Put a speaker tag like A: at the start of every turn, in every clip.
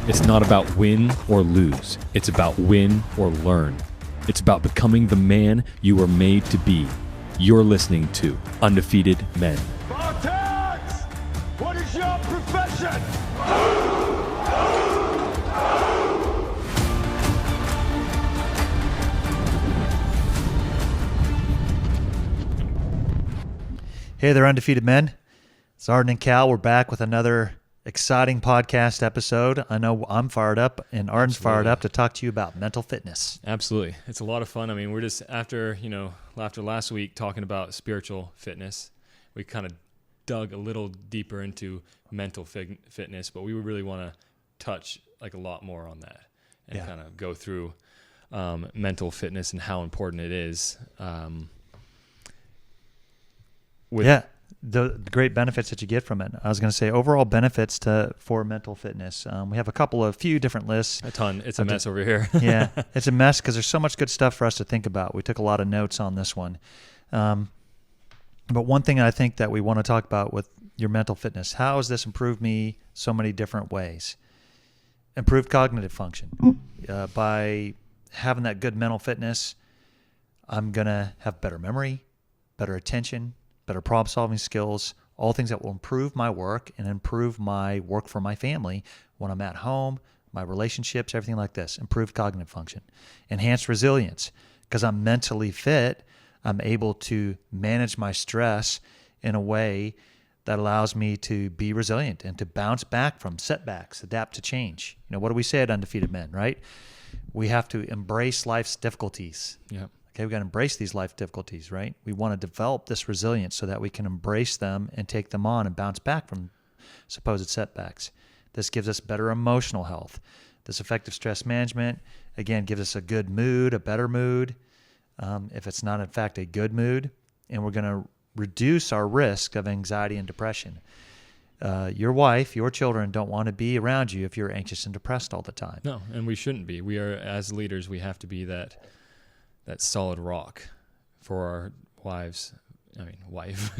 A: It's not about win or lose. It's about win or learn. It's about becoming the man you were made to be. You're listening to Undefeated Men.
B: Spartans! What is your profession?
C: Hey there, Undefeated Men. It's Arden and Cal. We're back with another exciting podcast episode. I know I'm fired up, and Arden's fired up to talk to you about mental fitness.
A: Absolutely. It's a lot of fun. I mean, we're just after last week talking about spiritual fitness, we kind of dug a little deeper into mental fitness, but we would really want to touch like a lot more on that and kind of go through mental fitness and how important it is.
C: The great benefits that you get from it. I was going to say overall benefits for mental fitness. We have a few different lists.
A: A ton. It's a mess over here.
C: Yeah, it's a mess because there's so much good stuff for us to think about. We took a lot of notes on this one. But one thing I think that we want to talk about with your mental fitness, how has this improved me so many different ways? Improved cognitive function. By having that good mental fitness, I'm going to have better memory, better attention, better problem-solving skills, all things that will improve my work and improve my work for my family when I'm at home, my relationships, everything like this. Improved cognitive function. Enhanced resilience. Because I'm mentally fit, I'm able to manage my stress in a way that allows me to be resilient and to bounce back from setbacks, adapt to change. You know, what do we say at Undefeated Men, right? We have to embrace life's difficulties.
A: Yeah.
C: Okay, we've got to embrace these life difficulties, right? We want to develop this resilience so that we can embrace them and take them on and bounce back from supposed setbacks. This gives us better emotional health. This effective stress management, again, gives us a good mood, a better mood, if it's not, in fact, a good mood. And we're going to reduce our risk of anxiety and depression. Your wife, your children don't want to be around you if you're anxious and depressed all the time.
A: No, and we shouldn't be. We are, as leaders, we have to be that solid rock for our wives. I mean, wife.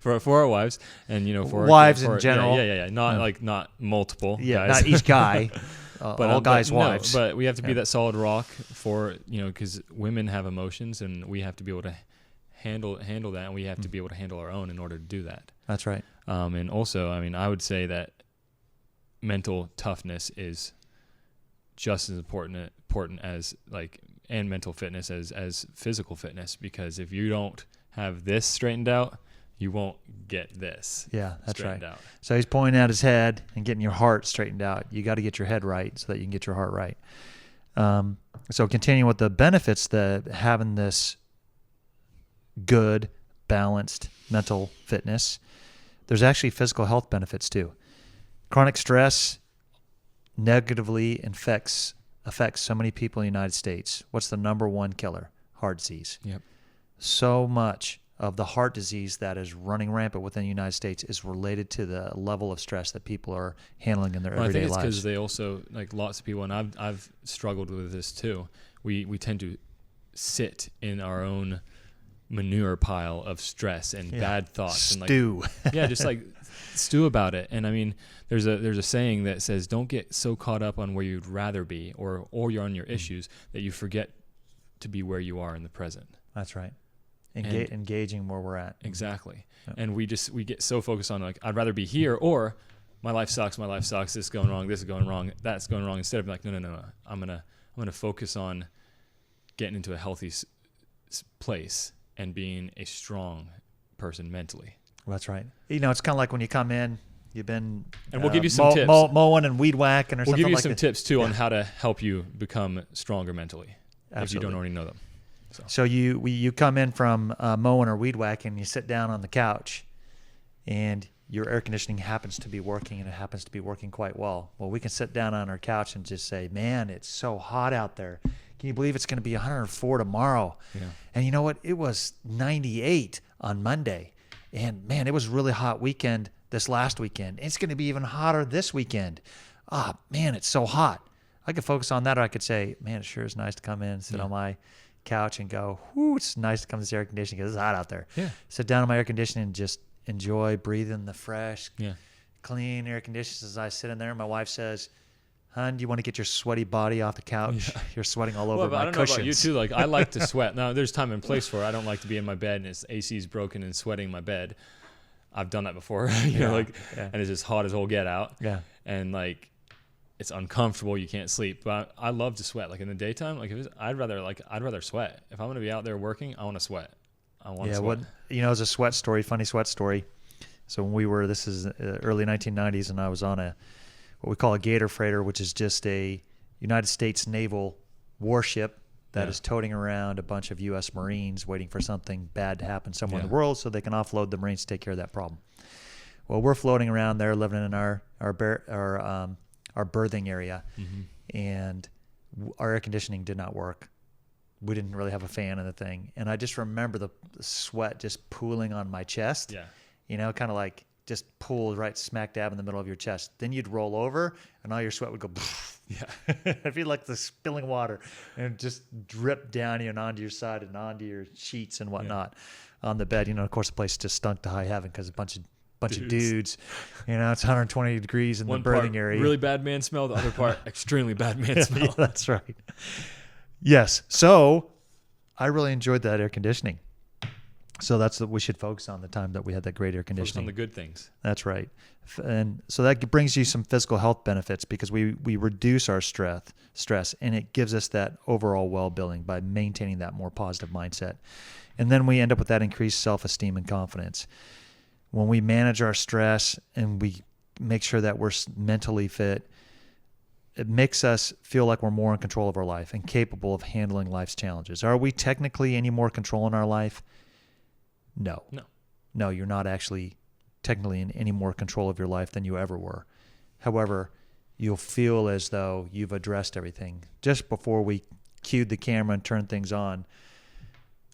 A: For our wives, and for
C: wives
A: in
C: general.
A: Not multiple.
C: Yeah,
A: guys.
C: not each guy. But all guys' wives.
A: But we have to be that solid rock for because women have emotions, and we have to be able to handle that, and we have to be able to handle our own in order to do that.
C: That's right.
A: And also, I mean, I would say that mental toughness is just as important as and mental fitness as physical fitness, because if you don't have this straightened out, you won't get this.
C: Yeah, that's right.
A: Out.
C: So he's pointing out his head and getting your heart straightened out. You got to get your head right so that you can get your heart right. So continuing with the benefits that having this good, balanced mental fitness, there's actually physical health benefits too. Chronic stress negatively affects so many people in the United States. What's the number one killer? Heart disease.
A: Yep. So
C: much of the heart disease that is running rampant within the United States is related to the level of stress that people are handling in their everyday lives.
A: I think it's because they also, lots of people, and I've struggled with this too, we tend to sit in our own manure pile of stress and bad thoughts.
C: Stew.
A: And just stew about it. And I mean, there's a saying that says, don't get so caught up on where you'd rather be or you're on your issues that you forget to be where you are in the present.
C: That's right. Engaging where we're at.
A: Exactly.
C: Yep.
A: And we get so focused on I'd rather be here, or my life sucks, this is going wrong, that's going wrong, instead of no. I'm gonna focus on getting into a healthy place and being a strong person mentally.
C: That's right. It's kind of like when you come in, you've been
A: and we'll give you some tips.
C: Mowing and weed whacking or something like that.
A: We'll give you some tips too on how to help you become stronger mentally. Absolutely. If you don't already know them.
C: So you come in from mowing or weed whacking, you sit down on the couch, and your air conditioning happens to be working, and it happens to be working quite well. Well, we can sit down on our couch and just say, man, it's so hot out there. Can you believe it's going to be 104 tomorrow? Yeah. And you know what? It was 98 on Monday. And, man, it was a really hot weekend this last weekend. It's going to be even hotter this weekend. Man, it's so hot. I could focus on that, or I could say, man, it sure is nice to come in and sit on my couch and go, whoo, it's nice to come to this air conditioning because it's hot out there. Yeah. Sit down on my air conditioning and just enjoy breathing the fresh, clean air conditioning. As I sit in there, my wife says, "Hun, do you want to get your sweaty body off the couch?
A: Yeah.
C: You're sweating all over
A: Well, but
C: my
A: I don't
C: cushions."
A: know about you too. Like, I like to sweat. Now, there's time and place for it. I don't like to be in my bed and it's AC's broken and sweating in my bed. I've done that before, and it's just hot as all get out.
C: Yeah.
A: And like, it's uncomfortable. You can't sleep. But I love to sweat. Like in the daytime, like I'd rather sweat. If I'm going to be out there working, I want to sweat. I want to sweat.
C: It's a sweat story, funny sweat story. So when this is early 1990s, and I was on what we call a Gator freighter, which is just a United States naval warship that is toting around a bunch of U.S. Marines waiting for something bad to happen somewhere in the world so they can offload the Marines to take care of that problem. Well, we're floating around there, living in our berthing area, and our air conditioning did not work. We didn't really have a fan in the thing, and I just remember the sweat just pooling on my chest. Yeah, kind of like just pooled right smack dab in the middle of your chest. Then you'd roll over, and all your sweat would go. Yeah, it'd be like the spilling water, and just drip down you and onto your side and onto your sheets and whatnot on the bed. Of course, the place just stunk to high heaven because a bunch of dudes. It's 120 degrees in
A: One
C: the berthing
A: part,
C: area.
A: Really bad man smell. The other part, extremely bad man smell.
C: Yeah, that's right. Yes. So I really enjoyed that air conditioning. So that's what we should focus on, the time that we had that great air conditioning.
A: Focus on the good things.
C: That's right. And so that brings you some physical health benefits because we reduce our stress, and it gives us that overall well-being by maintaining that more positive mindset. And then we end up with that increased self-esteem and confidence. When we manage our stress and we make sure that we're mentally fit, it makes us feel like we're more in control of our life and capable of handling life's challenges. Are we technically any more control in our life? No, you're not actually technically in any more control of your life than you ever were. However, you'll feel as though you've addressed everything. Just before we cued the camera and turned things on,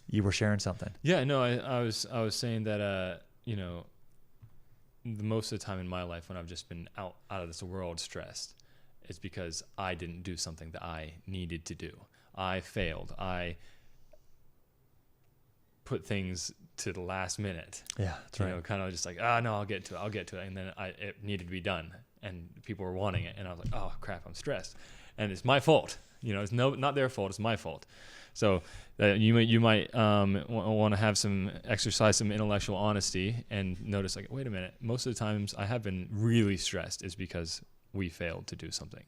C: you were sharing something.
A: Yeah, no, I was saying that the most of the time in my life when I've just been out of this world stressed, it's because I didn't do something that I needed to do. I failed. I put things to the last minute. Yeah, that's right. Kind of just like, no, I'll get to it. And then it needed to be done, and people were wanting it, and I was like, oh crap, I'm stressed, and it's my fault. It's not their fault. It's my fault. So you might want to have exercise some intellectual honesty and notice, like, wait a minute, most of the times I have been really stressed is because we failed to do something.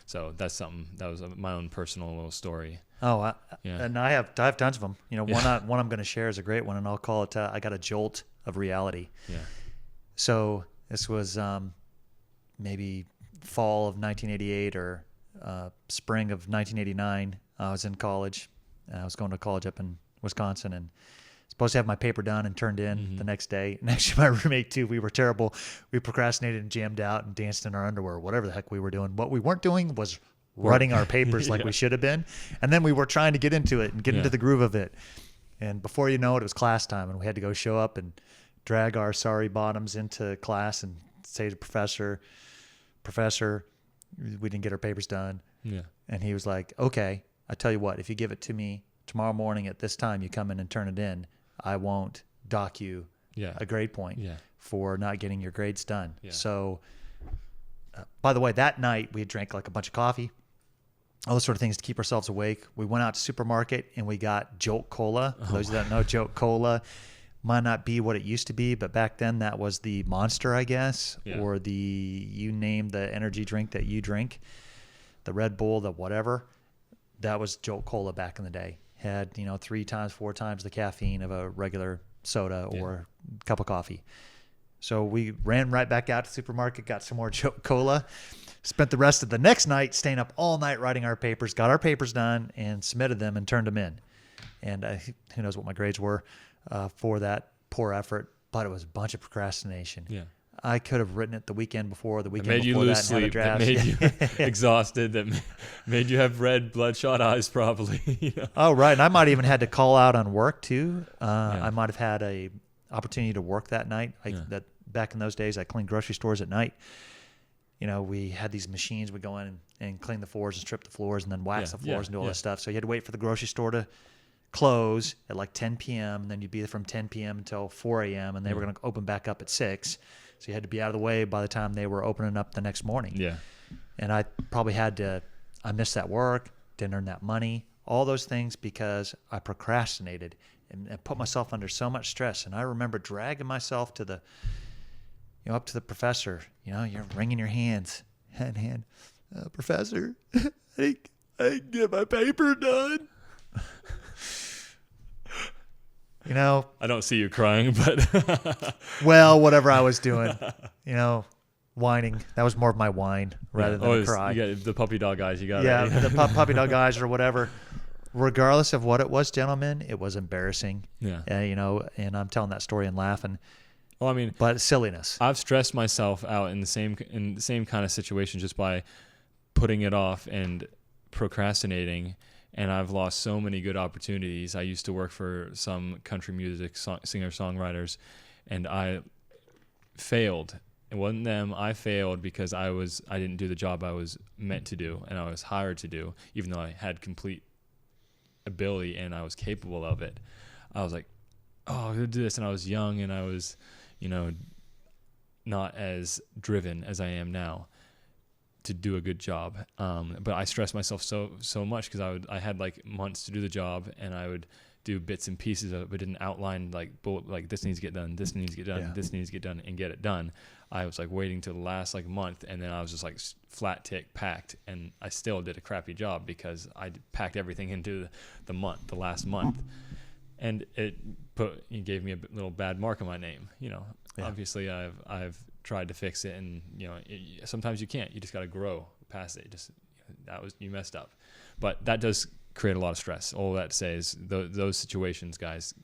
A: So that's something that was my own personal little story.
C: Oh, and I have tons of them. One I'm going to share is a great one, and I'll call it I got a jolt of reality. Yeah. So this was maybe fall of 1988 or spring of 1989. I was in college. I was going to college up in Wisconsin, and supposed to have my paper done and turned in the next day. And actually, my roommate too. We were terrible. We procrastinated and jammed out and danced in our underwear, whatever the heck we were doing. What we weren't doing was writing our papers like we should have been. And then we were trying to get into it and get into the groove of it. And before you know it, it was class time, and we had to go show up and drag our sorry bottoms into class and say to Professor, we didn't get our papers done. Yeah. And he was like, okay, I tell you what, if you give it to me tomorrow morning at this time, you come in and turn it in, I won't dock you a grade point for not getting your grades done. Yeah. So, by the way, that night we had drank like a bunch of coffee, all those sort of things to keep ourselves awake. We went out to the supermarket and we got Jolt Cola. For those of you that know, Jolt Cola might not be what it used to be, but back then that was the Monster, I guess, or you name the energy drink that you drink, the Red Bull, the whatever. That was Jolt Cola back in the day. Had 3 times, 4 times the caffeine of a regular soda or a cup of coffee. So we ran right back out to the supermarket, got some more Jolt Cola, spent the rest of the next night staying up all night writing our papers, got our papers done, and submitted them and turned them in. And who knows what my grades were for that poor effort, but it was a bunch of procrastination. Yeah. I could have written it the weekend before, before that, and had a draft.
A: That made you exhausted, that made you have red, bloodshot eyes probably.
C: Oh, right. And I might even had to call out on work too. I might have had a opportunity to work that night. That back in those days, I cleaned grocery stores at night. We had these machines. We'd go in and clean the floors and strip the floors and then wax the floors and do all this stuff. So you had to wait for the grocery store to close at like 10 p.m. and then you'd be there from 10 p.m. until 4 a.m. and they were going to open back up at 6. So you had to be out of the way by the time they were opening up the next morning. Yeah. And I probably I missed that work, didn't earn that money, all those things because I procrastinated and put myself under so much stress. And I remember dragging myself up to the professor, you're wringing your hands, hand, professor, I didn't get my paper done.
A: I don't see you crying, but
C: well, whatever I was doing, whining. That was more of my whine rather than a cry.
A: You got the puppy dog eyes. You got
C: the puppy dog eyes or whatever. Regardless of what it was, gentlemen, it was embarrassing.
A: Yeah.
C: And I'm telling that story and laughing.
A: Well, I mean,
C: but silliness.
A: I've stressed myself out in the same kind of situation just by putting it off and procrastinating, and I've lost so many good opportunities. I used to work for some country music singer-songwriters, and I failed. It wasn't them. I failed because I didn't do the job I was meant to do and I was hired to do, even though I had complete ability and I was capable of it. I was like, oh, I'm gonna do this, and I was young and I was, not as driven as I am now to do a good job. But I stressed myself so much because I had like months to do the job, and I would do bits and pieces of it, but didn't outline like this needs to get done, this needs to get done, this needs to get done, and get it done. I was like waiting till the last like month, and then I was just like flat tick packed, and I still did a crappy job because I packed everything into the last month, and it gave me a little bad mark on my name. Obviously I've tried to fix it, and sometimes you can't. You just got to grow past it. You messed up, but that does create a lot of stress. All that to say is those situations, guys,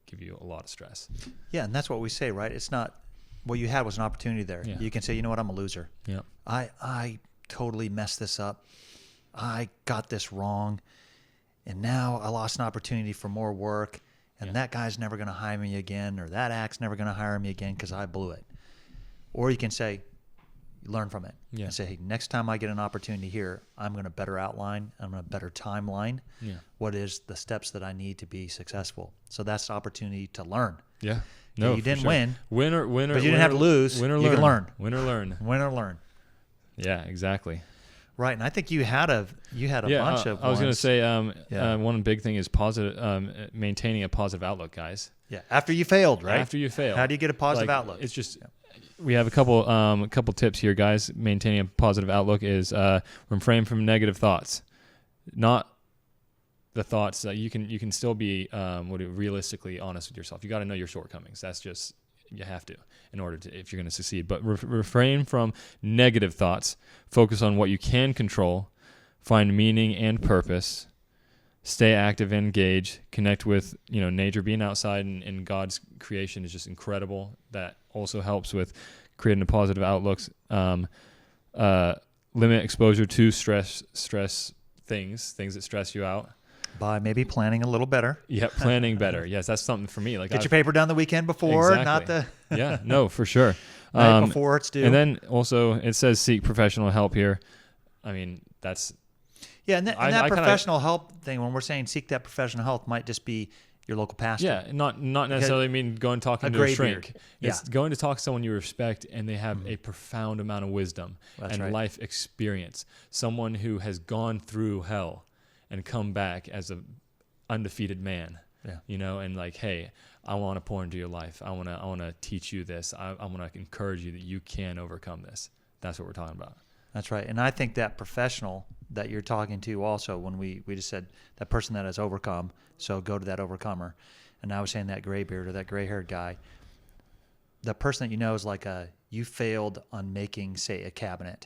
A: give you a lot of stress.
C: Yeah, and that's what we say, right? It's not what you had was an opportunity there. Yeah. You can say, you know what, I'm a loser.
A: Yeah.
C: I totally messed this up. I got this wrong, and now I lost an opportunity for more work, and that guy's never going to hire me again, or that act's never going to hire me again because I blew it. Or you can say, learn from it and say, hey, next time I get an opportunity here, I'm going to better outline, I'm going to better timeline what is the steps that I need to be successful. So that's the opportunity to learn.
A: Yeah. No,
C: you didn't win.
A: Win or
C: but you didn't have to lose.
A: Win or
C: you
A: learn.
C: can learn.
A: Win or learn.
C: Win or learn.
A: Yeah, exactly.
C: Right, and I think you had a bunch of.
A: I was going to say one big thing is maintaining a positive outlook, guys.
C: Yeah, after you failed, right?
A: After you fail,
C: how do you get a positive outlook?
A: It's just we have a couple tips here, guys. Maintaining a positive outlook is refrain from negative thoughts, not the thoughts that you can still be realistically honest with yourself. You got to know your shortcomings. That's just you have to in order to if you're going to succeed. But refrain from negative thoughts. Focus on what you can control. Find meaning and purpose. Stay active and engaged. Connect with nature. Being outside and God's creation is just incredible. That also helps with creating a positive outlook. Limit exposure to stress things that stress you out.
C: By maybe planning a little better.
A: Yeah, planning better. Yes, that's something for me. Like
C: get your paper done the weekend before, not the.
A: Yeah, no, for sure.
C: Right before it's due.
A: And then also it says seek professional help here. I mean, that's.
C: Yeah, and that professional help thing, when we're saying seek that professional help, might just be your local pastor.
A: Yeah, not necessarily mean going talking to a shrink. It's going to talk to someone you respect and they have a profound amount of wisdom life experience. Someone who has gone through hell and come back as a undefeated man. Yeah. And like, hey, I want to pour into your life. I want to teach you this. I want to encourage you that you can overcome this. That's what we're talking about.
C: That's right. And I think that professional that you're talking to also, when we just said that person that has overcome, so go to that overcomer. And I was saying that gray beard or that gray haired guy, the person that is like you failed on making, say, a cabinet.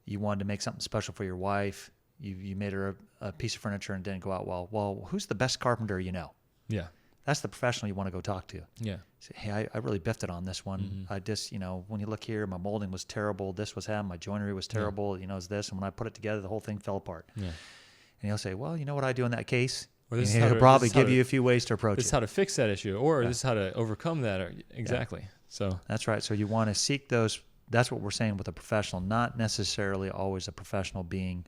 C: You wanted to make something special for your wife. You made her a piece of furniture and didn't go out well. Well, who's the best carpenter you know? Yeah. That's the professional you want to go talk to. Yeah. Say, hey, I really biffed it on this one. Mm-hmm. I just, when you look here, my molding was terrible. This was happening. My joinery was terrible. It's this. And when I put it together, the whole thing fell apart. Yeah. And he'll say, well, you know what I do in that case? Well, he'll probably give you a few ways to approach it.
A: This is how to fix that issue, or this is how to overcome that. Exactly. Yeah. So
C: that's right. So you want to seek those. That's what we're saying with a professional, not necessarily always a professional being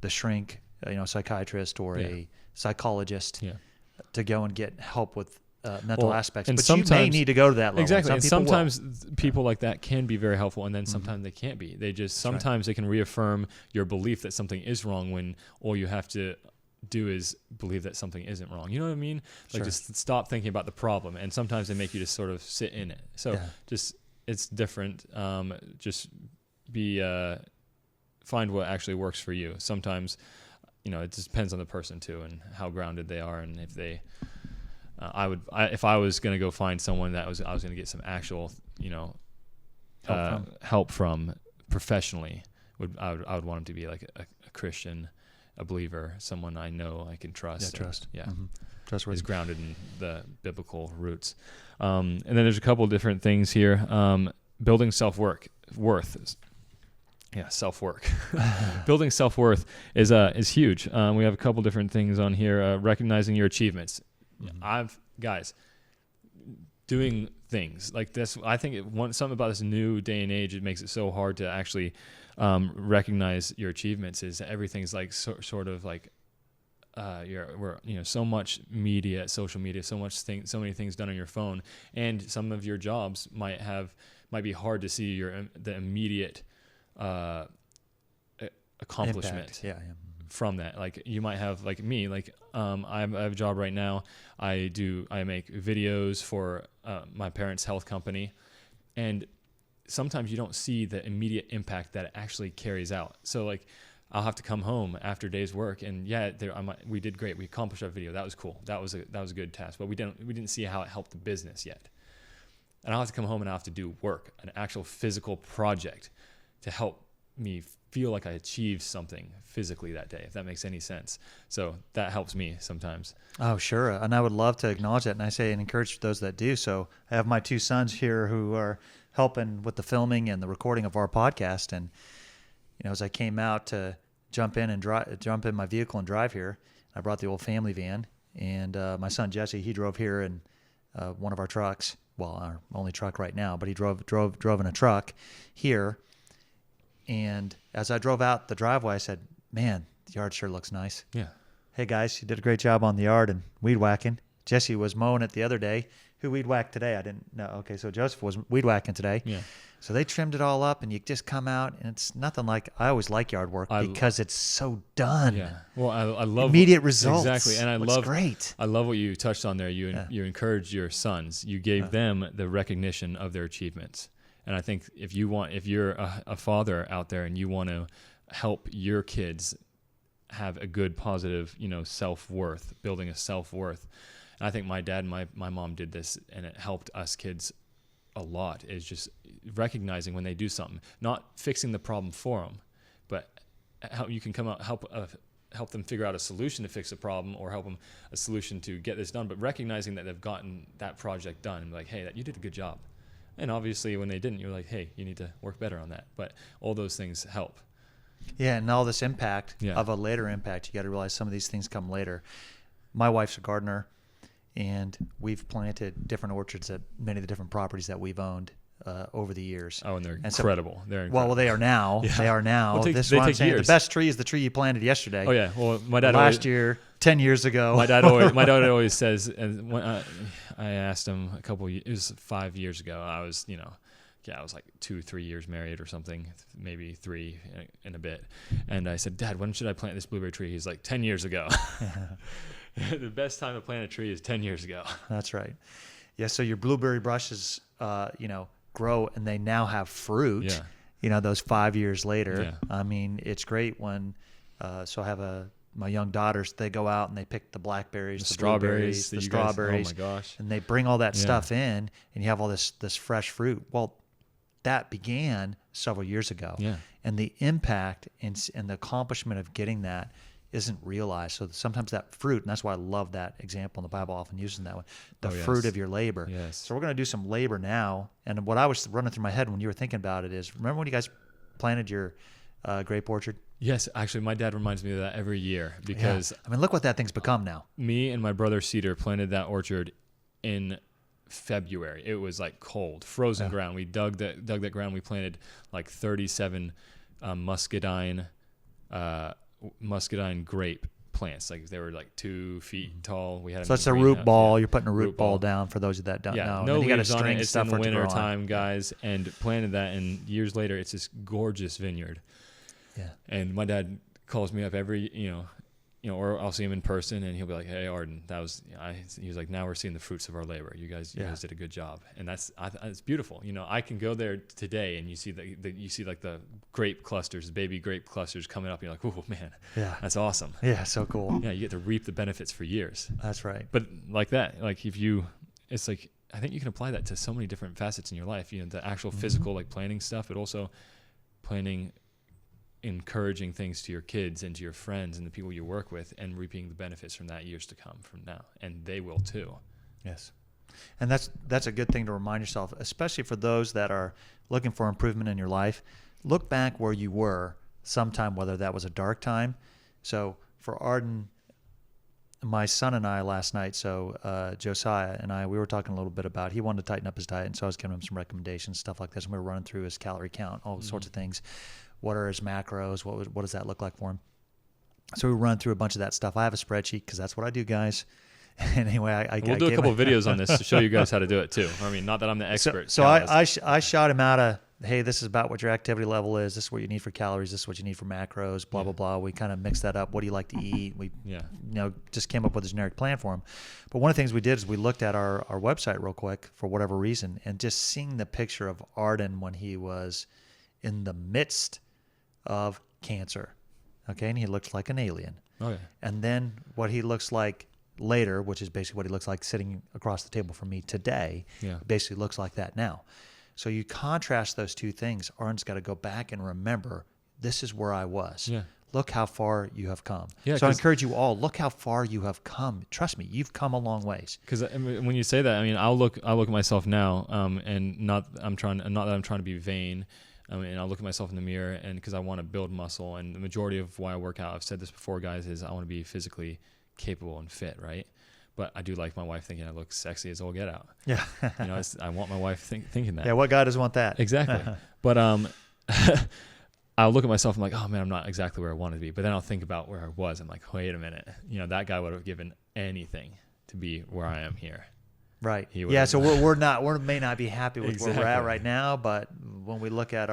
C: the shrink, psychiatrist or a psychologist to go and get help with mental aspects.
A: And
C: But you may need to go to that level.
A: Exactly. And sometimes
C: will.
A: people like that can be very helpful, and then sometimes they can't be. They just sometimes they can reaffirm your belief that something is wrong when all you have to do is believe that something isn't wrong. You know what I mean? Like just stop thinking about the problem, and sometimes they make you just sort of sit in it. So just it's different. Just be find what actually works for you. Sometimes, it just depends on the person too, and how grounded they are, and if they. If I was going to go find someone that I was going to get some actual, help from professionally, I would want them to be like a Christian, a believer, someone I know I can trust.
C: Yeah, trust.
A: Yeah.
C: Mm-hmm. Trustworthy.
A: Is grounded in the biblical roots. And then there's a couple different things here. Building self-worth. Yeah, self-work. Building self-worth is huge. We have a couple different things on here. Recognizing your achievements. Guys, doing things like this, I think something about this new day and age, it makes it so hard to actually recognize your achievements. Is everything's like sort of like we're so much media, social media, so many things done on your phone, and some of your jobs might be hard to see the immediate accomplishment.
C: Yeah.
A: From that, like you might have, like me, like I have a job right now. I make videos for my parents' health company, and sometimes you don't see the immediate impact that it actually carries out. So like I'll have to come home after day's work, and we did great. We accomplished our video. That was cool. That was a good task, but we didn't see how it helped the business yet. And I'll have to come home and I'll have to do work, an actual physical project, to help me feel like I achieved something physically that day, if that makes any sense. So that helps me sometimes.
C: Oh, sure. And I would love to acknowledge that. And I say and encourage those that do. So I have my two sons here who are helping with the filming and the recording of our podcast. And, as I came out to jump in my vehicle and drive here, I brought the old family van, and my son Jesse, he drove here in one of our trucks. Well, our only truck right now, but he drove in a truck here. And as I drove out the driveway, I said, man, the yard sure looks nice.
A: Yeah.
C: Hey, guys, you did a great job on the yard and weed whacking. Jesse was mowing it the other day. Who weed whacked today? I didn't know. Okay, so Joseph was weed whacking today.
A: Yeah.
C: So they trimmed it all up, and you just come out, and it's nothing like – I always like yard work because it's so done.
A: Yeah. Well, I love –
C: immediate results.
A: Exactly. And
C: great.
A: I love what you touched on there. You encouraged your sons. You gave them the recognition of their achievements. And I think if you're a father out there and you want to help your kids have a good, positive, self-worth, building a self-worth. And I think my dad and my mom did this, and it helped us kids a lot, is just recognizing when they do something, not fixing the problem for them, but how you can come out, help them figure out a solution to fix a problem, or help them a solution to get this done, but recognizing that they've gotten that project done and be like, hey, you did a good job. And obviously when they didn't, you're like, hey, you need to work better on that. But all those things help.
C: Yeah, and all this impact of a later impact, you got to realize some of these things come later. My wife's a gardener, and we've planted different orchards at many of the different properties that we've owned over the years.
A: Oh, and they're incredible. They're
C: incredible. Well, they are now. Yeah. They are now.
A: Well,
C: this is what I'm saying. The best tree is the tree you planted yesterday.
A: Oh yeah. Well, my dad
C: last year, 10 years ago.
A: My dad always says, and when I asked him it was 5 years ago. I was, I was like 2-3 years married or something, maybe 3 in a bit. And I said, Dad, when should I plant this blueberry tree? He's like, 10 years ago. The best time to plant a tree is 10 years ago.
C: That's right. Yeah. So your blueberry bushes, grow, and they now have fruit. Yeah. Those 5 years later. Yeah. I mean, it's great when. So I have my young daughters. They go out and they pick the blackberries, the
A: strawberries,
C: the strawberries.
A: Oh my gosh!
C: And they bring all that stuff in, and you have all this fresh fruit. Well, that began several years ago.
A: Yeah.
C: And the impact and the accomplishment of getting that isn't realized. So sometimes that fruit, and that's why I love that example in the Bible, often using that one, the fruit of your labor.
A: Yes.
C: So we're going to do some labor now. And what I was running through my head when you were thinking about it is, remember when you guys planted your grape orchard?
A: Yes, actually, my dad reminds me of that every year because
C: I mean, look what that thing's become now.
A: Me and my brother Cedar planted that orchard in February. It was like cold, frozen ground. We dug that ground. We planted like 37 muscadine grape plants. Like they were like 2 feet tall. We had them
C: So
A: in
C: it's
A: the
C: a root
A: greenhouse.
C: ball.
A: Yeah.
C: You're putting a root ball
A: ball
C: down for those that don't know.
A: Yeah,
C: And
A: no
C: then you got to
A: leaves on
C: string
A: it. It's
C: stuff
A: in
C: for it to grow
A: winter
C: on.
A: time, guys, and planted that. And years later, it's this gorgeous vineyard.
C: Yeah.
A: And my dad calls me up every, or I'll see him in person, and he'll be like, "Hey, Arden, that was." He was like, "Now we're seeing the fruits of our labor. You guys did a good job," and it's beautiful. I can go there today, and you see like the grape clusters, baby grape clusters coming up. And you're like, "Oh man, that's awesome."
C: Yeah, so cool.
A: Yeah, you get to reap the benefits for years.
C: That's right.
A: But like that, like it's like I think you can apply that to so many different facets in your life. The actual physical, like planning stuff, but also planning. Encouraging things to your kids and to your friends and the people you work with, and reaping the benefits from that years to come from now, and they will too.
C: Yes, and that's a good thing to remind yourself, especially for those that are looking for improvement in your life. Look back where you were sometime, whether that was a dark time. So for Arden, my son and I last night, Josiah and I, we were talking a little bit about, he wanted to tighten up his diet, and so I was giving him some recommendations, stuff like this, and we were running through his calorie count, all sorts of things. What are his macros? What does that look like for him? So we run through a bunch of that stuff. I have a spreadsheet because that's what I do, guys. Anyway,
A: we'll do a couple of videos on this to show you guys how to do it too. I mean, not that I'm the expert.
C: So I shot him out of, hey, this is about what your activity level is. This is what you need for calories. This is what you need for macros. Blah blah blah. We kind of mixed that up. What do you like to eat? We just came up with a generic plan for him. But one of the things we did is we looked at our website real quick for whatever reason, and just seeing the picture of Arden when he was in the midst of cancer. Okay, and he looks like an alien.
A: Okay.
C: And then what he looks like later, which is basically what he looks like sitting across the table from me today, basically looks like that now. So you contrast those two things. Arden's got to go back and remember, this is where I was. Yeah. Look how far you have come. Yeah, so I encourage you all, look how far you have come. Trust me, you've come a long ways.
A: Because when you say that, I mean, I'll look at myself now, and not that I'm trying to be vain. And I'll look at myself in the mirror, and because I want to build muscle, and the majority of why I work out, I've said this before, guys, is I want to be physically capable and fit, right? But I do like my wife thinking I look sexy as all get out.
C: Yeah.
A: I want my wife thinking that.
C: Yeah, what guy doesn't want that?
A: Exactly. But I'll look at myself, I'm like, oh man, I'm not exactly where I want to be. But then I'll think about where I was. I'm like, wait a minute. That guy would have given anything to be where I am here.
C: Right. Yeah. So we may not be happy with where we're at right now, but when we look at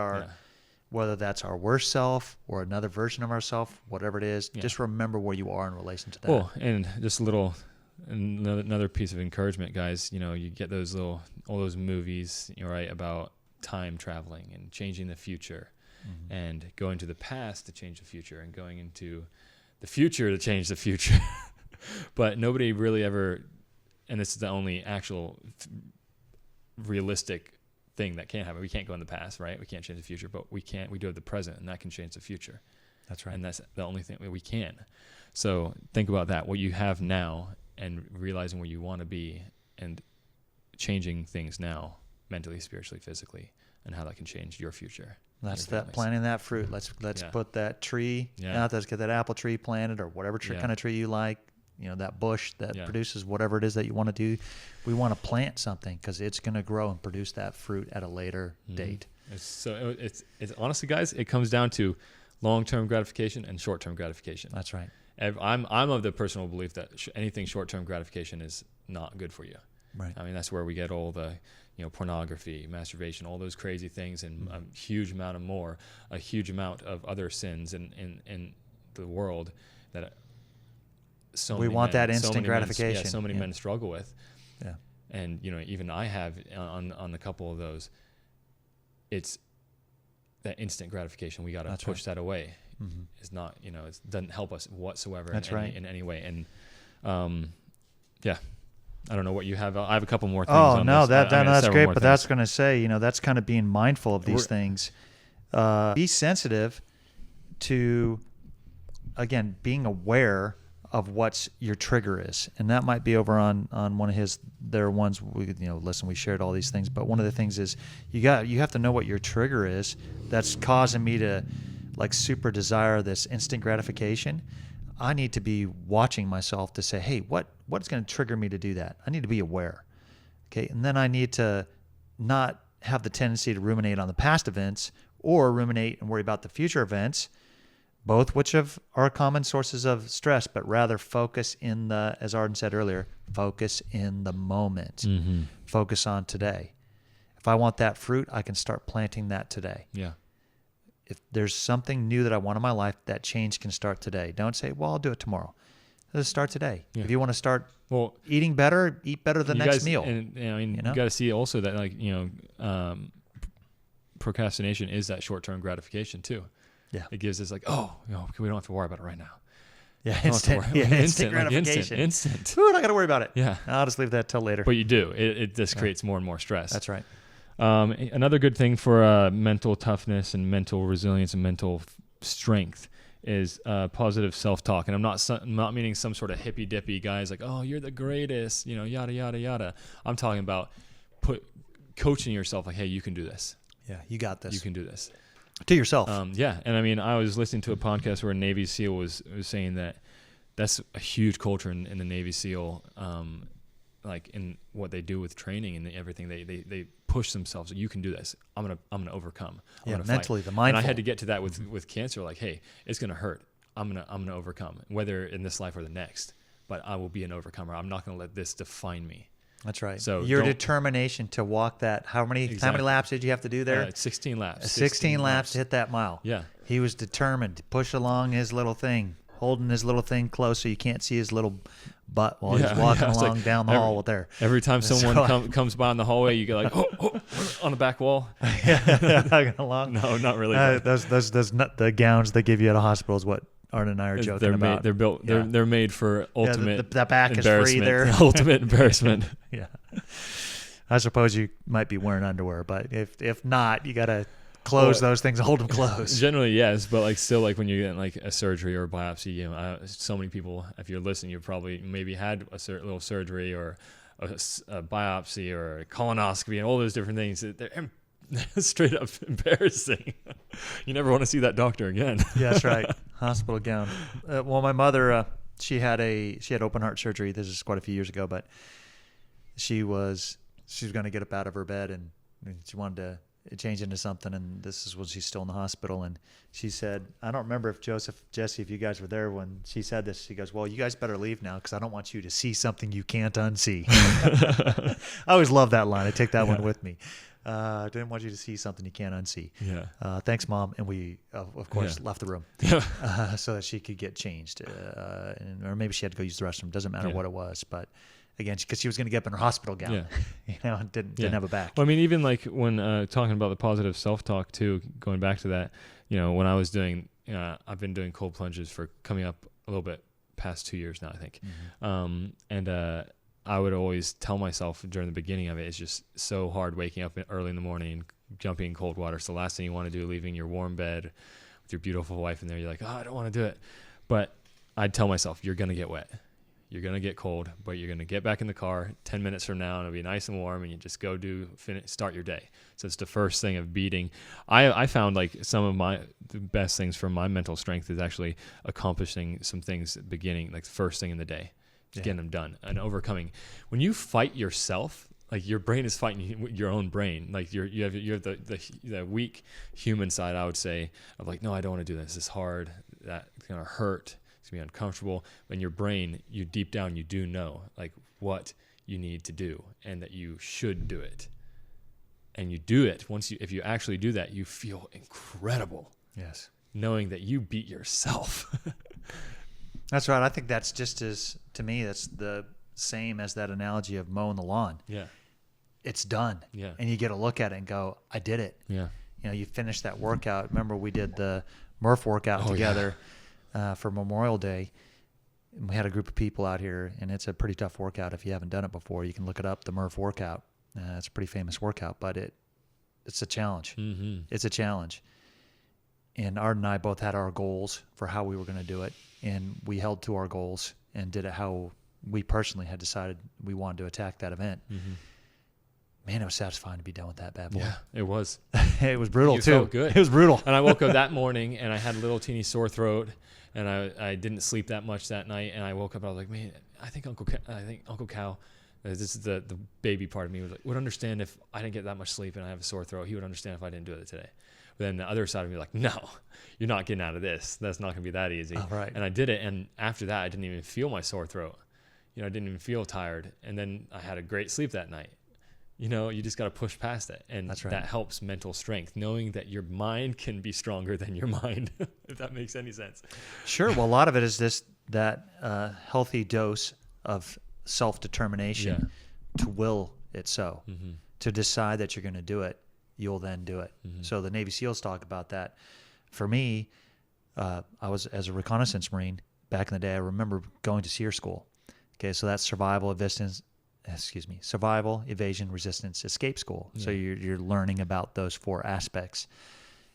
C: whether that's our worst self or another version of ourselves, whatever it is, just remember where you are in relation to that.
A: Well, and just another piece of encouragement, guys. You get all those movies, right, about time traveling and changing the future, and going to the past to change the future, and going into the future to change the future. But nobody really ever. And this is the only actual realistic thing that can happen. We can't go in the past, right? We can't change the future, but we do have the present, and that can change the future.
C: That's right.
A: And that's the only thing we can. So think about that, what you have now, and realizing where you want to be, and changing things now, mentally, spiritually, physically, and how that can change your future.
C: That's that planting that fruit. Let's put that tree out. Let's get that apple tree planted, or whatever kind of tree you like. That bush that produces whatever it is that you want to do. We want to plant something because it's going to grow and produce that fruit at a later date.
A: It's honestly, guys, it comes down to long-term gratification and short-term gratification.
C: That's right.
A: I'm of the personal belief that anything short-term gratification is not good for you.
C: Right.
A: I mean, that's where we get all the pornography, masturbation, all those crazy things, and a huge amount of other sins in the world that.
C: We want that instant gratification.
A: So many men struggle with.
C: Yeah.
A: And, even I have on a couple of those, it's that instant gratification. We got to push that away. Mm-hmm. It's not, it doesn't help us whatsoever in any way. And, I don't know what you have. I have a couple more things on this.
C: That's great. But that's going to say, that's kind of being mindful of these things. Be sensitive to, again, being aware of what your trigger is, and that might be over on one of their ones. We shared all these things, but one of the things is you have to know what your trigger is that's causing me to super desire this instant gratification. I need to be watching myself to say, hey, what's going to trigger me to do that? I need to be aware, okay, and then I need to not have the tendency to ruminate on the past events or ruminate and worry about the future events, both which are common sources of stress, but rather focus in the, as Arden said earlier, focus in the moment. Focus on today. If I want that fruit, I can start planting that today.
A: Yeah.
C: If there's something new that I want in my life, that change can start today. Don't say, well, I'll do it tomorrow. Let's start today.
A: Yeah.
C: If you want to start
A: Well,
C: eating better, eat better the next meal.
A: And you got to see also that, like, procrastination is that short-term gratification too.
C: Yeah.
A: It gives us like, oh, we don't have to worry about it right now.
C: Yeah, instant gratification.
A: Instant.
C: Ooh, I got to worry about it.
A: Yeah.
C: I'll just leave that till later.
A: But you do. It just creates more and more stress.
C: That's right.
A: Another good thing for mental toughness and mental resilience and mental strength is positive self-talk. And I'm not meaning some sort of hippy-dippy guys like, oh, you're the greatest, yada, yada, yada. I'm talking about coaching yourself like, hey, you can do this.
C: Yeah, you got this.
A: You can do this.
C: To yourself.
A: Yeah. And I mean, I was listening to a podcast where a Navy SEAL was saying that that's a huge culture in the Navy SEAL, like in what they do with training and everything. They push themselves. You can do this. I'm gonna overcome. I'm gonna
C: mentally,
A: fight.
C: the mindful.
A: And I had to get to that with cancer. Like, hey, it's gonna hurt. I'm gonna overcome, whether in this life or the next. But I will be an overcomer. I'm not gonna let this define me.
C: That's right.
A: So
C: your determination to walk that. How many laps did you have to do there?
A: 16 laps.
C: 16 laps to hit that mile.
A: Yeah.
C: He was determined to push along his little thing, holding his little thing close so you can't see his little butt while he's walking along
A: like
C: down the hall there.
A: Every time someone comes by in the hallway, you get like, oh, on the back wall.
C: Along.
A: No, not really.
C: Those not the gowns they give you at a hospital is what Arden and I are joking about.
A: They're built. They're made for ultimate.
C: The back is free there.
A: Ultimate embarrassment.
C: Yeah. I suppose you might be wearing underwear, but if not, you got to close those things, hold them close.
A: Generally, yes, but like still, like when you're getting like a surgery or a biopsy, so many people, if you're listening, you've probably maybe had a little surgery or a biopsy or a colonoscopy and all those different things. They're straight up embarrassing. You never want to see that doctor again.
C: Yeah, that's right. Hospital gown. Well, my mother, she had open heart surgery. This is quite a few years ago, but she was going to get up out of her bed and she wanted to change into something, and this is when she's still in the hospital. And she said, I don't remember if Jesse, if you guys were there when she said this. She goes, well, you guys better leave now because I don't want you to see something you can't unsee. I always love that line. I take that one with me. Didn't want you to see something you can't unsee.
A: Yeah.
C: Thanks, Mom. And we, of course, left the room so that she could get changed. Or maybe she had to go use the restroom. Doesn't matter what it was. But again, because she was going to get up in her hospital gown, and didn't have a back.
A: Well, I mean, even like when talking about the positive self-talk too, going back to that, when I was doing, I've been doing cold plunges for coming up a little bit past 2 years now, I think. And I would always tell myself during the beginning of it, it's just so hard waking up early in the morning, jumping in cold water. It's the last thing you want to do, leaving your warm bed with your beautiful wife in there. You're like, oh, I don't want to do it. But I'd tell myself, you're going to get wet. You're going to get cold, but you're going to get back in the car 10 minutes from now and it'll be nice and warm and you just go start your day. So it's the first thing of beating. I found like some of the best things for my mental strength is actually accomplishing some things at the beginning, like the first thing in the day, just getting them done and overcoming. When you fight yourself, like your brain is fighting your own brain. Like you have the weak human side, I would say, of like, no, I don't want to do this. It's hard. That's going to hurt. It's going to be uncomfortable. But in your brain, you deep down, you do know like what you need to do and that you should do it. And you do it. If you actually do that, you feel incredible.
C: Yes.
A: Knowing that you beat yourself.
C: That's right. I think that's to me, that's the same as that analogy of mowing the lawn. Yeah. It's done. Yeah. And you get a look at it and go, I did it. Yeah. You finish that workout. Remember we did the Murph workout together. Yeah. For Memorial Day. And we had a group of people out here, and it's a pretty tough workout. If you haven't done it before, you can look it up, the Murph workout. It's a pretty famous workout, but it's a challenge. Mm-hmm. It's a challenge. And Arden and I both had our goals for how we were going to do it, and we held to our goals and did it how we personally had decided we wanted to attack that event. Mm-hmm. Man, it was satisfying to be done with that bad boy.
A: Yeah, it was.
C: It was brutal too.
A: Felt good.
C: It was brutal.
A: And I woke up that morning and I had a little teeny sore throat, and I didn't sleep that much that night. And I woke up and I was like, man, I think Uncle Cal, this is the baby part of me, would understand if I didn't get that much sleep and I have a sore throat. He would understand if I didn't do it today. But then the other side of me like, no, you're not getting out of this. That's not going to be that easy.
C: Oh, right.
A: And I did it. And after that, I didn't even feel my sore throat. I didn't even feel tired. And then I had a great sleep that night. You just got to push past it. And
C: That's right.
A: that helps mental strength, knowing that your mind can be stronger than your mind, if that makes any sense.
C: Sure. Well, a lot of it is that healthy dose of self-determination to will it so.
A: Mm-hmm.
C: To decide that you're going to do it, you'll then do it.
A: Mm-hmm.
C: So the Navy SEALs talk about that. For me, I was as a reconnaissance Marine back in the day. I remember going to SEER school. Okay, so that's survival, evasion, resistance, escape school.
A: Yeah.
C: So you're learning about those 4 aspects.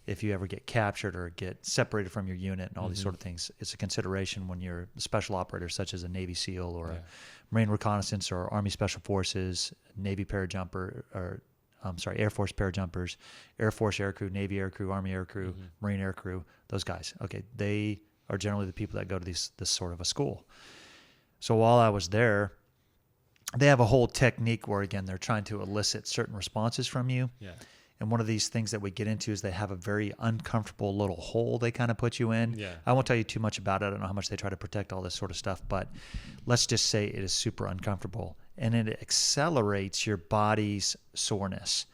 C: If you ever get captured or get separated from your unit and all these sort of things, it's a consideration when you're a special operator, such as a Navy SEAL or a Marine Reconnaissance or Army Special Forces, Navy parajumper, or Air Force parajumpers, Air Force aircrew, Navy aircrew, Army aircrew, Marine aircrew, those guys. Okay, they are generally the people that go to this sort of a school. So while I was there, they have a whole technique where, again, they're trying to elicit certain responses from you.
A: Yeah.
C: And one of these things that we get into is they have a very uncomfortable little hole they kind of put you in.
A: Yeah.
C: I won't tell you too much about it. I don't know how much they try to protect all this sort of stuff, but let's just say it is super uncomfortable. And it accelerates your body's soreness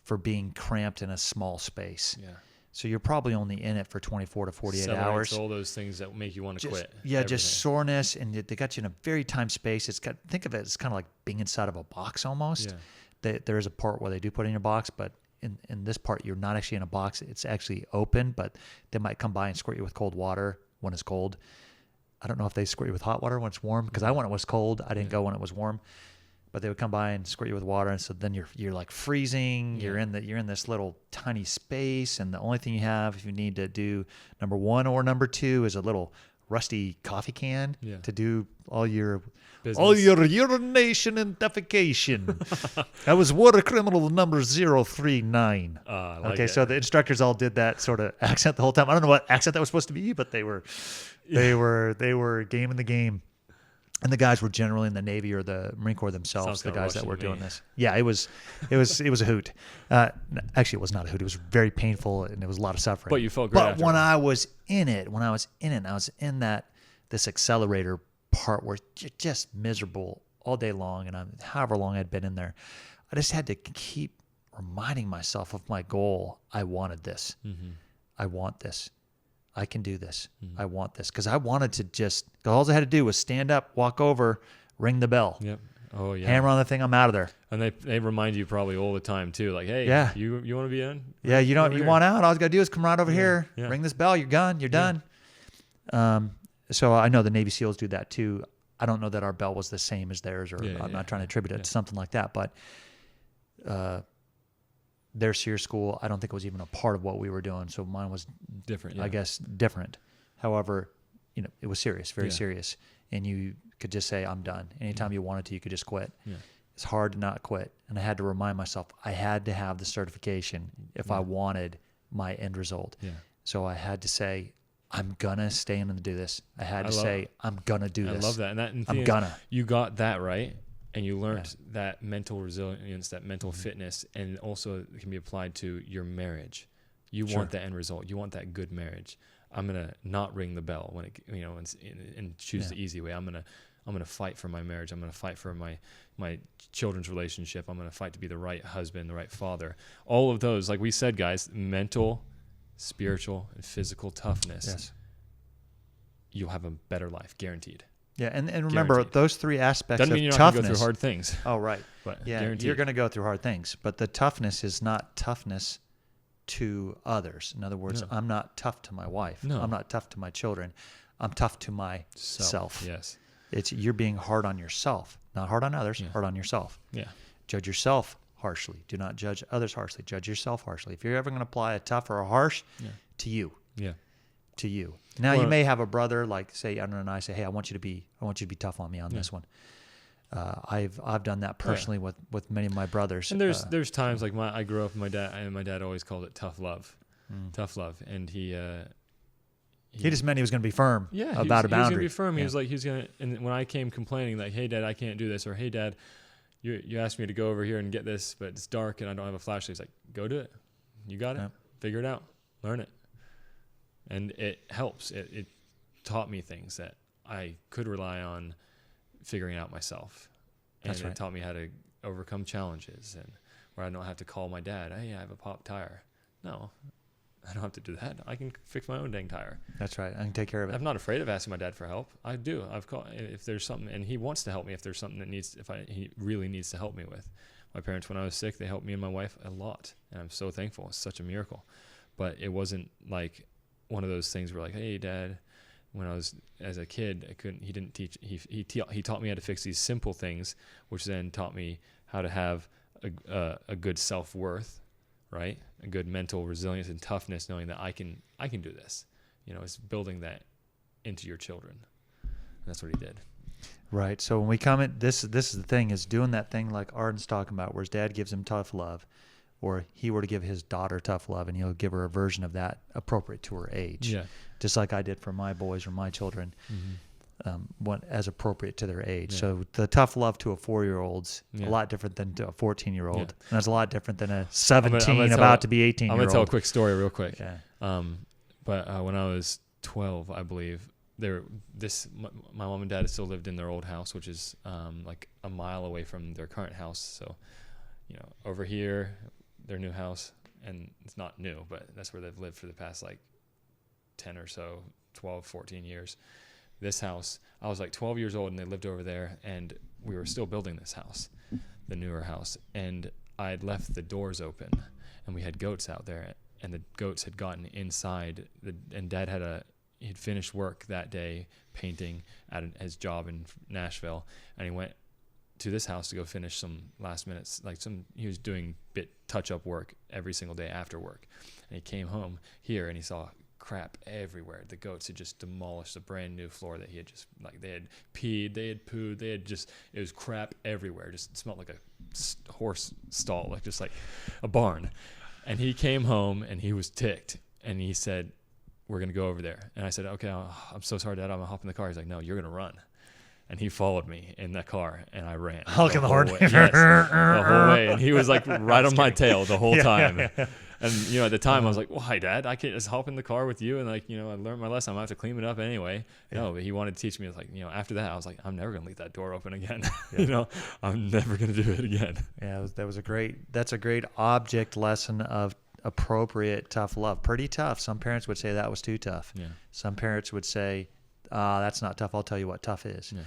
C: for being cramped in a small space.
A: Yeah.
C: So you're probably only in it for 24 to 48 hours.
A: All those things that make you want to quit.
C: Yeah,
A: everything.
C: just soreness, and they got you in a very tight space. Think of it as kind of like being inside of a box almost.
A: Yeah.
C: There is a part where they do put in your box, but in this part, you're not actually in a box. It's actually open, but they might come by and squirt you with cold water when it's cold. I don't know if they squirt you with hot water when it's warm, because I went when it was cold. I didn't go when it was warm. But they would come by and squirt you with water, and so then you're like freezing.
A: Yeah.
C: You're in this little tiny space, and the only thing you have if you need to do number 1 or number 2 is a little rusty coffee can to do all your urination and defecation. That was water criminal number 039.
A: Like
C: so the instructors all did that sort of accent the whole time. I don't know what accent that was supposed to be, but they were gaming the game. And the guys were generally in the Navy or the Marine Corps themselves, the guys that were doing this. Yeah, it was a hoot. Actually, it was not a hoot. It was very painful, and it was a lot of suffering.
A: But you felt great.
C: But when I was in it, I was in this accelerator part where you're just miserable all day long, and however long I'd been in there, I just had to keep reminding myself of my goal. I wanted this. Mm-hmm. I want this. I can do this. I want this. Because I wanted to all I had to do was stand up, walk over, ring the bell.
A: Yep. Oh, yeah.
C: Hammer on the thing, I'm out of there.
A: And they remind you probably all the time, too. Like, hey, you want to be in?
C: Yeah, you want out? All you got to do is come right over here,
A: yeah.
C: ring this bell, you're gone, you're done. So I know the Navy SEALs do that, too. I don't know that our bell was the same as theirs, or I'm not trying to attribute it to something like that, but their SEER school, I don't think it was even a part of what we were doing. So mine was different. I guess different. However, it was serious, very serious. And you could just say, I'm done. Anytime you wanted to, you could just quit. Yeah. It's hard to not quit. And I had to remind myself, I had to have the certification if I wanted my end result. Yeah. So I had to say, I'm going to stay in and do this. I had to say, I'm going to do this.
A: I love that. And
C: I'm going to.
A: You got that right. And you learned that mental resilience, that mental fitness, and also it can be applied to your marriage. You want the end result. You want that good marriage. I'm gonna not ring the bell when it, and choose the easy way. I'm gonna fight for my marriage. I'm gonna fight for my children's relationship. I'm gonna fight to be the right husband, the right father. All of those, like we said, guys, mental, spiritual, and physical toughness.
C: Yes.
A: You'll have a better life, guaranteed.
C: Yeah, and remember,
A: guaranteed.
C: Those 3 aspects
A: Doesn't
C: of
A: mean you're
C: toughness.
A: not going to go through hard things.
C: Oh, right.
A: But
C: guaranteed. You're going to go through hard things. But the toughness is not toughness to others. In other words, I'm not tough to my wife.
A: No.
C: I'm not tough to my children. I'm tough to myself.
A: Yes.
C: You're being hard on yourself. Not hard on others, hard on yourself.
A: Yeah.
C: Judge yourself harshly. Do not judge others harshly. Judge yourself harshly. If you're ever going to apply a tough or a harsh to you. Yeah. To you. Now you may have a brother, like say Arden and I say, hey, I want you to be tough on me on this one. I've done that personally with many of my brothers.
A: And there's times like I grew up with my dad always called it tough love. Tough love. And he
C: just meant he was going to be firm about a boundary.
A: He was going to be firm. He was like, and when I came complaining like, hey dad, I can't do this, or hey dad, you asked me to go over here and get this, but it's dark and I don't have a flashlight. He's like, go do it. You got it. figure it out, learn it. And it helps. It taught me things that I could rely on figuring out myself. And
C: That's right.
A: It taught me how to overcome challenges, and where I don't have to call my dad, hey, I have a popped tire. No, I don't have to do that. I can fix my own dang tire.
C: That's right. I can take care of it.
A: I'm not afraid of asking my dad for help. I do. I've called if there's something, and he wants to help me if there's something that he really needs to help me with. My parents, when I was sick, they helped me and my wife a lot, and I'm so thankful. It's such a miracle. But it wasn't like one of those things where like, hey, Dad, when I was as a kid, he didn't teach. He taught me how to fix these simple things, which then taught me how to have a good self-worth, right? A good mental resilience and toughness, knowing that I can do this. It's building that into your children. And that's what he did.
C: Right. So when we come in, this is the thing, is doing that thing like Arden's talking about, where his dad gives him tough love, or he were to give his daughter tough love, and he'll give her a version of that appropriate to her age.
A: Yeah.
C: Just like I did for my boys or my children, as appropriate to their age.
A: Yeah.
C: So the tough love to a 4-year-old's a lot different than to a 14-year-old.
A: Yeah.
C: And that's a lot different than a 17
A: I'm gonna
C: about to be 18-year-old.
A: I'm going to tell a quick story real quick.
C: Yeah.
A: But when I was 12, I believe, my mom and dad still lived in their old house, which is like a mile away from their current house. So, over here, their new house, and it's not new, but that's where they've lived for the past like 10 or so, 12, 14 years. This house, I was like 12 years old, and they lived over there, and we were still building this house, the newer house, and I had left the doors open, and we had goats out there, and the goats had gotten inside, and Dad he'd finished work that day painting at his job in Nashville, and he went to this house to go finish some last minutes, he was doing touch-up work every single day after work, and he came home here, and he saw crap everywhere. The goats had just demolished a brand new floor that he had just, they had peed, they had pooed, it was crap everywhere. Just smelled like a horse stall, just like a barn. And he came home, and he was ticked, and he said, we're going to go over there. And I said, okay, I'm so sorry, Dad, I'm going to hop in the car. He's like, no, you're going to run. And he followed me in that car, and I ran.
C: Honking the horn.
A: Yes, the whole way. And he was like right on my tail the whole time.
C: Yeah.
A: And, at the time I was like, why, Dad? I can't just hop in the car with you. And I learned my lesson. I'm going to have to clean it up anyway. Yeah. No, but he wanted to teach me. After that, I was like, I'm never going to leave that door open again. Yeah. I'm never going to do it again. Yeah,
C: that's a great object lesson of appropriate tough love. Pretty tough. Some parents would say that was too tough.
A: Yeah.
C: Some parents would say, that's not tough. I'll tell you what tough is. Yeah.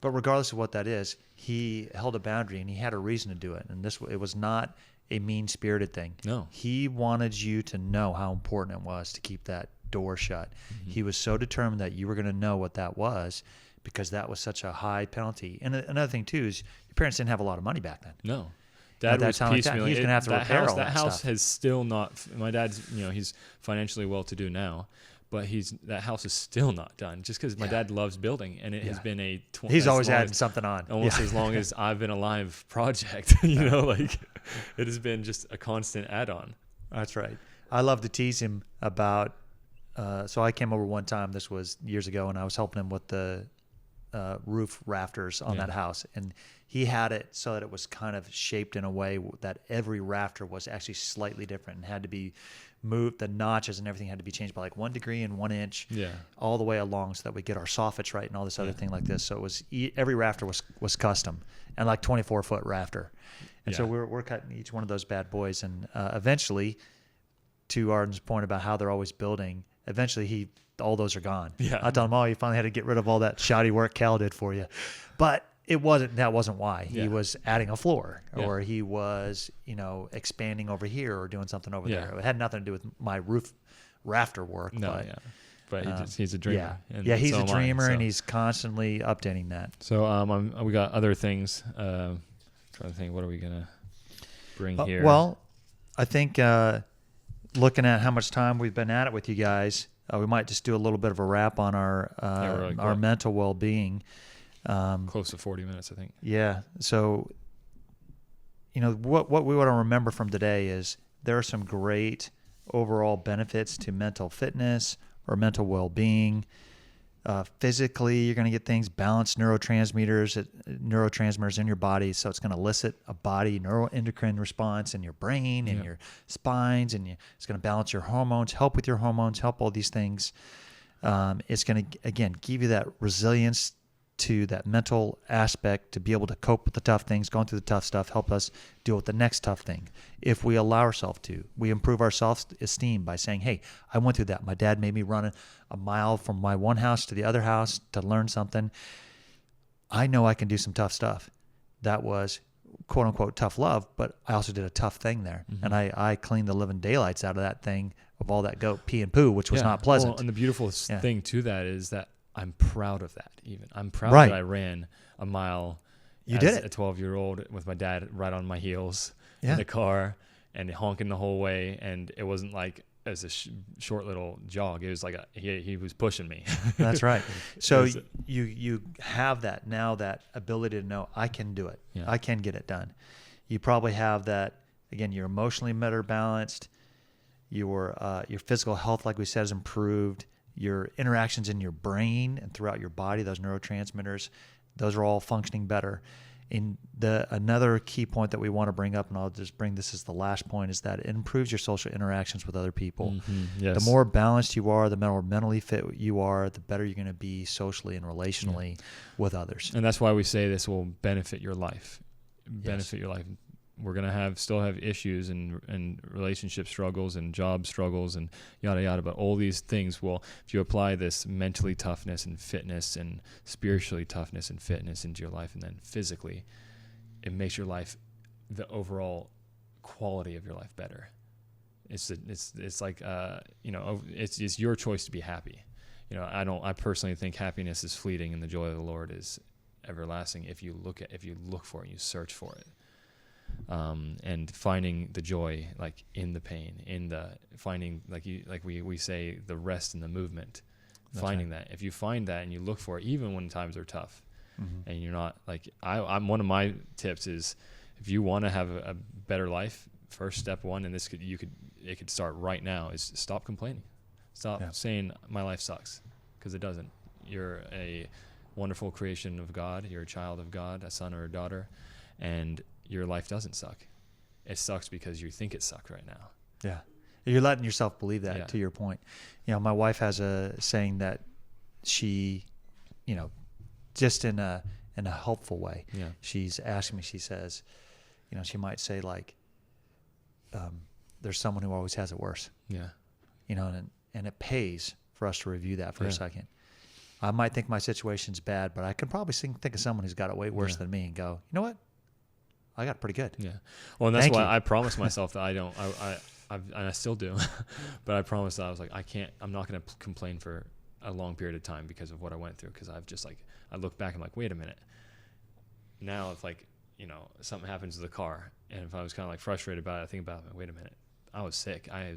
C: But regardless of what that is, he held a boundary, and he had a reason to do it. And it was not a mean-spirited thing.
A: No.
C: He wanted you to know how important it was to keep that door shut. Mm-hmm. He was so determined that you were going to know what that was, because that was such a high penalty. And another thing, too, is your parents didn't have a lot of money back then.
A: No. Dad was piecemeal.
C: He's going to have to repair all that
A: house. That house
C: stuff.
A: has still not. My dad's, he's financially well-to-do now, but that house is still not done. Just because my dad loves building, and it has been
C: he's always adding something on,
A: almost as long as I've been alive. Project, it has been just a constant add-on.
C: That's right. I love to tease him about. So I came over one time. This was years ago, and I was helping him with the roof rafters on that house, and he had it so that it was kind of shaped in a way that every rafter was actually slightly different and had to be moved. The notches and everything had to be changed by like 1 degree and 1 inch, all the way along, so that we get our soffits right and all this other thing like this. So it was every rafter was custom, and like 24-foot rafter. And so we're cutting each one of those bad boys, and eventually, to Arden's point about how they're always building, eventually all those are gone.
A: Yeah.
C: I told him, you finally had to get rid of all that shoddy work Cal did for you. But that wasn't why. He was adding a floor, or he was, expanding over here or doing something over there. It had nothing to do with my roof rafter work.
A: No, but he's a dreamer.
C: Yeah, he's a dreamer, and he's constantly updating that.
A: So we got other things. Trying to think, what are we gonna bring here?
C: Well, I think looking at how much time we've been at it with you guys, we might just do a little bit of a wrap on our mental well-being.
A: Close to 40 minutes, I think.
C: Yeah. So, what we want to remember from today is there are some great overall benefits to mental fitness or mental well-being. Physically, you're going to get things, balanced neurotransmitters in your body. So it's going to elicit a body neuroendocrine response in your brain and your spines, and it's going to balance your hormones, help with your hormones, help all these things. It's going to, again, give you that resilience to that mental aspect to be able to cope with the tough things, going through the tough stuff, help us deal with the next tough thing. If we allow ourselves to, we improve our self-esteem by saying, hey, I went through that. My dad made me run a mile from my one house to the other house to learn something. I know I can do some tough stuff. That was quote unquote tough love, but I also did a tough thing there. Mm-hmm. And I cleaned the living daylights out of that thing of all that goat pee and poo, which was not pleasant.
A: Well, and the beautiful thing to that is that I'm proud of that. I'm proud that I ran a mile
C: did it.
A: A 12-year-old with my dad right on my heels in the car and honking the whole way. And it wasn't like as a short little jog. It was like he was pushing me.
C: That's right. So you have that now, that ability to know I can do it. Yeah. I can get it done. You probably have that, again, you're emotionally better balanced. Your physical health, like we said, is improved. Your interactions in your brain and throughout your body, those neurotransmitters, those are all functioning better. Another key point that we want to bring up, and I'll just bring this as the last point, is that it improves your social interactions with other people.
A: Mm-hmm. Yes.
C: The more balanced you are, the more mentally fit you are, the better you're going to be socially and relationally with others.
A: And that's why we say this will benefit your life. Benefit your life. We're going to still have issues and relationship struggles and job struggles and yada, yada. But all these things will, if you apply this mentally toughness and fitness and spiritually toughness and fitness into your life, and then physically, it makes your life, the overall quality of your life better. It's like, it's your choice to be happy. I personally think happiness is fleeting and the joy of the Lord is everlasting if you look for it and you search for it. And finding the joy, like in the pain, in the finding, we say, the rest in the movement. That's finding right. That if you find that and you look for it, even when times are tough, mm-hmm. and you're not like I'm. One of my tips is, if you want to have a better life, first step one, and it could start right now, is stop complaining, stop saying my life sucks, because it doesn't. You're a wonderful creation of God. You're a child of God, a son or a daughter, and your life doesn't suck. It sucks because you think it sucks right now.
C: Yeah. You're letting yourself believe that, to your point. My wife has a saying that she, just in a helpful way. Yeah. She's asking me, she says, she might say like, there's someone who always has it worse. Yeah. And it pays for us to review that for a second. I might think my situation's bad, but I could probably think of someone who's got it way worse than me and go, you know what? I got it pretty good. Yeah. Well, and that's why I promised myself that and I still do, but I promised that I was like, I'm not going to complain for a long period of time because of what I went through. Cause I look back and I'm like, wait a minute. Now if something happens to the car, and if I was kind of like frustrated about it, I think about it, wait a minute. I was sick. I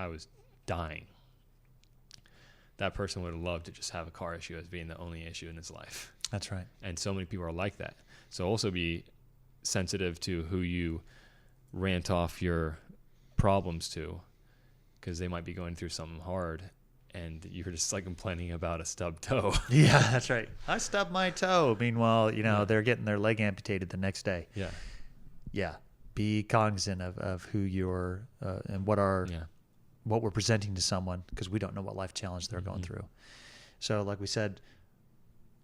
C: was dying. That person would have loved to just have a car issue as being the only issue in his life. That's right. And so many people are like that. So also be sensitive to who you rant off your problems to, because they might be going through something hard and you're just like complaining about a stubbed toe. Yeah, that's right. I stubbed my toe. Meanwhile, they're getting their leg amputated the next day. Yeah. Yeah. Be cognizant of who you're and what we're presenting to someone, because we don't know what life challenge they're going through. So like we said,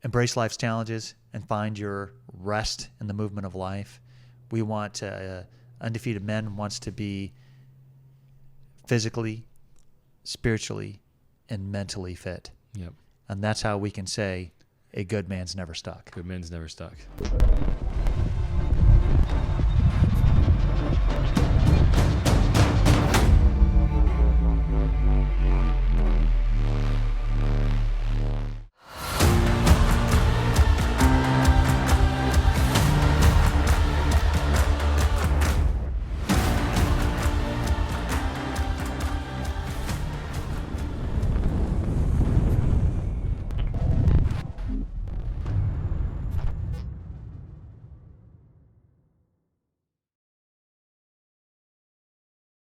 C: embrace life's challenges and find your rest in the movement of life. We want Undefeated Men wants to be physically, spiritually, and mentally fit. Yep. And that's how we can say a good man's never stuck. Good man's never stuck.